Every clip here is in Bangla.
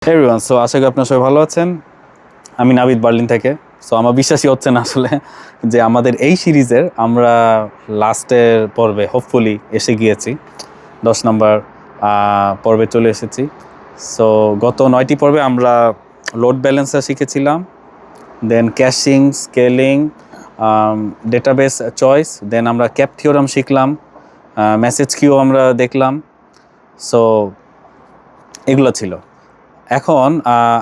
এভরিওয়ান, সো আশা করি আপনারা সবাই ভালো আছেন। আমি নাবিদ বার্লিন থেকে। সো আমার বিশ্বাসই হচ্ছে না আসলে যে আমাদের এই সিরিজের আমরা লাস্টের পর্বে হোপফুলি এসে গিয়েছি। 10 নম্বর পর্বে চলে এসেছি। সো গত 9টি পর্বে আমরা লোড ব্যালেন্সার শিখেছিলাম, দেন ক্যাশিং, স্কেলিং, ডেটাবেস চয়েস, দেন আমরা ক্যাপ থিওরাম শিখলাম, মেসেজ কিউ আমরা দেখলাম। সো এগুলো ছিল। এখন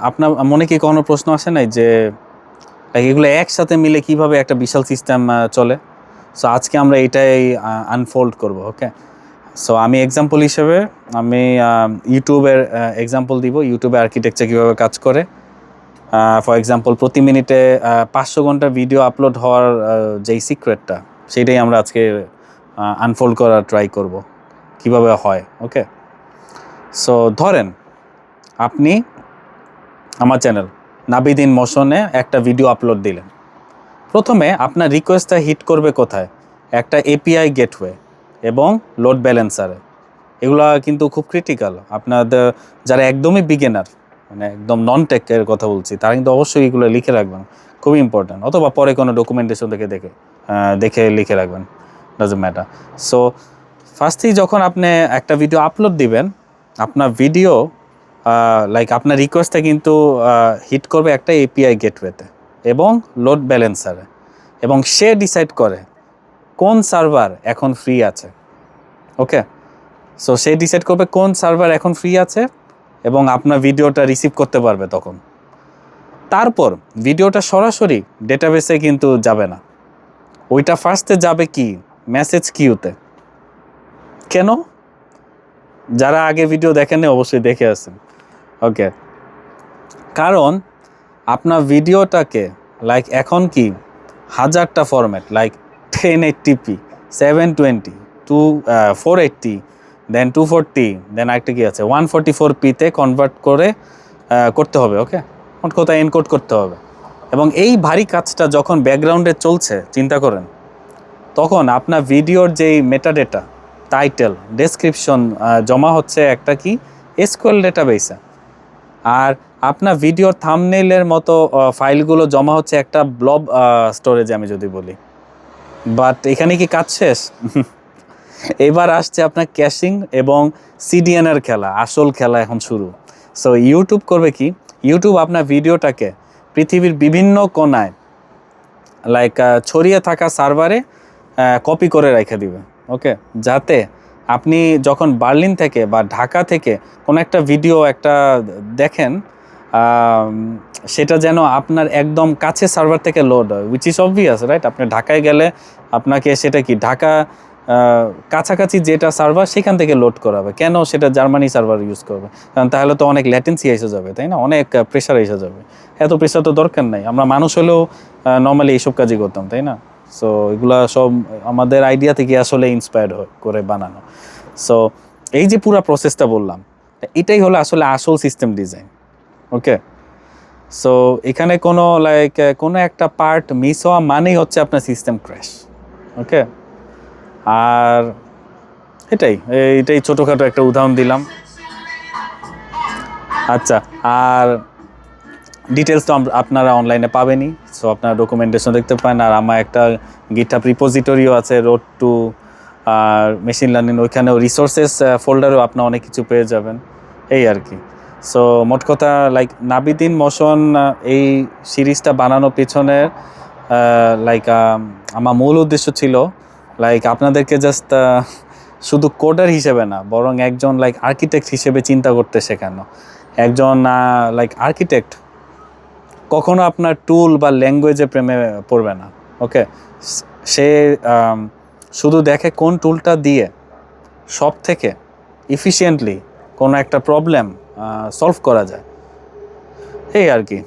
আপনার মনে কি কোনো প্রশ্ন আসে নাই যে এগুলো একসাথে মিলে কিভাবে একটা বিশাল সিস্টেম চলে? সো আজকে আমরা এটাই আনফোল্ড করব। ওকে, সো আমি এক্সাম্পল হিসেবে আমি ইউটিউবের এক্সাম্পল দিব, ইউটিউবে আর্কিটেকচার কীভাবে কাজ করে। ফর এক্সাম্পল প্রতি মিনিটে 500 ঘন্টা ভিডিও আপলোড হওয়ার যেই সিক্রেটটা, সেটাই আমরা আজকে আনফোল্ড করার ট্রাই করব কিভাবে হয়। ওকে, সো ধরেন আপনি আমার চ্যানেল নাবিদ ইন মোশনে একটা ভিডিও আপলোড দিলেন। প্রথমে আপনার রিকোয়েস্টটা হিট করবে কোথায়? একটা এপিআই গেটওয়ে এবং লোড ব্যালেন্সারে। এগুলো কিন্তু খুব ক্রিটিক্যাল। আপনাদের যারা একদমই বিগিনার, মানে একদম নন টেকের কথা বলছি, তারা কিন্তু অবশ্যই এগুলো লিখে রাখবেন, খুবই ইম্পর্ট্যান্ট। অথবা পরে কোনো ডকুমেন্টেশন দেখে লিখে রাখবেন, ডাজন্ট ম্যাটার। সো ফার্স্টেই যখন আপনি একটা ভিডিও আপলোড দিবেন, আপনার ভিডিও আপনার রিকোয়েস্টটা কিন্তু হিট করবে একটা এপিআই গেটওয়েতে এবং লোড ব্যালেন্সারে, এবং সে ডিসাইড করে কোন সার্ভার এখন ফ্রি আছে। ওকে, সো সে ডিসাইড করবে কোন সার্ভার এখন ফ্রি আছে এবং আপনার ভিডিওটা রিসিভ করতে পারবে তখন। তারপর ভিডিওটা সরাসরি ডেটাবেসে কিন্তু যাবে না, ওইটা ফার্স্টে যাবে কি মেসেজ কিউতে। কেন? যারা আগে ভিডিও দেখেন অবশ্যই দেখে আসেন। ওকে, কারণ আপনার ভিডিওটাকে এখন কি হাজারটা ফরম্যাট 1080p, 720, 480, দেন 240, দেন আরেকটা কি আছে 144p-তে কনভার্ট করতে হবে। ওকে, কোথায় এনকোড করতে হবে। এবং এই ভারী কাজটা যখন ব্যাকগ্রাউন্ডে চলছে, চিন্তা করেন, তখন আপনার ভিডিওর যেই মেটাডেটা, টাইটেল, ডেসক্রিপশন জমা হচ্ছে একটা কি এসকিউএল ডেটাবেসে, আর আপনার ভিডিওর থাম্বনেইলের মতো ফাইলগুলো জমা হচ্ছে একটা ব্লব স্টোরেজে, আমি যদি বলি। বাট এখানে কি কাজ শেষ? এবার আসছে আপনার ক্যাশিং এবং সিডিএনের খেলা, আসল খেলা এখন শুরু। সো ইউটিউব করবে কি, ইউটিউব আপনার ভিডিওটাকে পৃথিবীর বিভিন্ন কোণায় ছড়িয়ে থাকা সার্ভারে কপি করে রেখে দিবে। ওকে, যাতে আপনি যখন বার্লিন থেকে বা ঢাকা থেকে কোনো একটা ভিডিও দেখেন, সেটা যেন আপনার একদম কাছে সার্ভার থেকে লোড হয়, উইচ ইজ অবভিয়াস, রাইট? আপনি ঢাকায় গেলে আপনাকে সেটা কি ঢাকা কাছাকাছি যেটা সার্ভার সেখান থেকে লোড করাবে। কেন সেটা জার্মানি সার্ভার ইউজ করবে? কারণ তাহলে তো অনেক ল্যাটেন্সি এসে যাবে, তাই না? অনেক প্রেশার এসে যাবে। এত প্রেশার তো দরকার নাই। আমরা মানুষ হলেও নর্মালি এইসব কাজই করতাম, তাই না? সো এগুলা সব আমাদের আইডিয়া থেকে আসলে ইন্সপায়ার্ড করে বানানো। সো এই যে পুরো প্রসেসটা বললাম, এটাই হলো আসলে আসল সিস্টেম ডিজাইন। ওকে, সো এখানে কোনো একটা পার্ট মিস হওয়া মানেই হচ্ছে আপনার সিস্টেম ক্র্যাশ। ওকে, আর এটাই ছোটোখাটো একটা উদাহরণ দিলাম। আচ্ছা, আর ডিটেলস তো আপনারা অনলাইনে পাবেনই। সো আপনারা ডকুমেন্টেশন দেখতে পান। আর আমার একটা গিটহাব রিপোজিটরিও আছে, রোড টু আর মেশিন লার্নিং, ওইখানেও রিসোর্সেস ফোল্ডারেও আপনারা অনেক কিছু পেয়ে যাবেন, এই আর কি। সো মোট কথা নাবিদ ইন মোশন এই সিরিজটা বানানোর পেছনে আমার মূল উদ্দেশ্য ছিল আপনাদেরকে জাস্ট শুধু কোডার হিসেবে না, বরং একজন আর্কিটেক্ট হিসেবে চিন্তা করতে শেখানো। একজন আর্কিটেক্ট কখনো আপনার টুল বা ল্যাঙ্গুয়েজে প্রেমে পড়বে না। ওকে, সে শুধু দেখে কোন টুলটা দিয়ে সব থেকে এফিশিয়েন্টলি কোনো একটা প্রবলেম সলভ করা যায়, এই আর কি।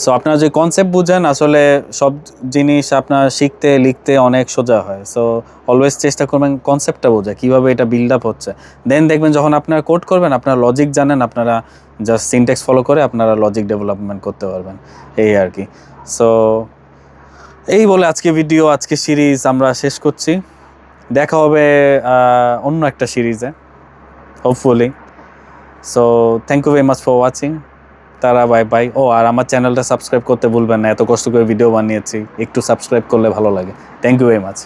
সো আপনারা যে কনসেপ্ট বুঝেন, আসলে সব জিনিস আপনার শিখতে লিখতে অনেক সোজা হয়। সো অলওয়েজ চেষ্টা করবেন কনসেপ্টটা বোঝা, কীভাবে এটা বিল্ড আপ হচ্ছে। দেন দেখবেন যখন আপনারা কোড করবেন, আপনারা লজিক জানেন, আপনারা জাস্ট সিনট্যাক্স ফলো করে আপনারা লজিক ডেভেলপমেন্ট করতে পারবেন, এই আর কি। সো এই বলে আজকে সিরিজ আমরা শেষ করছি। দেখা হবে অন্য একটা সিরিজে, hopefully. So thank you very much for watching. তারা বাই বাই। ও আর আমার চ্যানেলটা সাবস্ক্রাইব করতে ভুলবেন না, এত কষ্ট করে ভিডিও বানিয়েছি, একটু সাবস্ক্রাইব করলে ভালো লাগে। Thank you very much.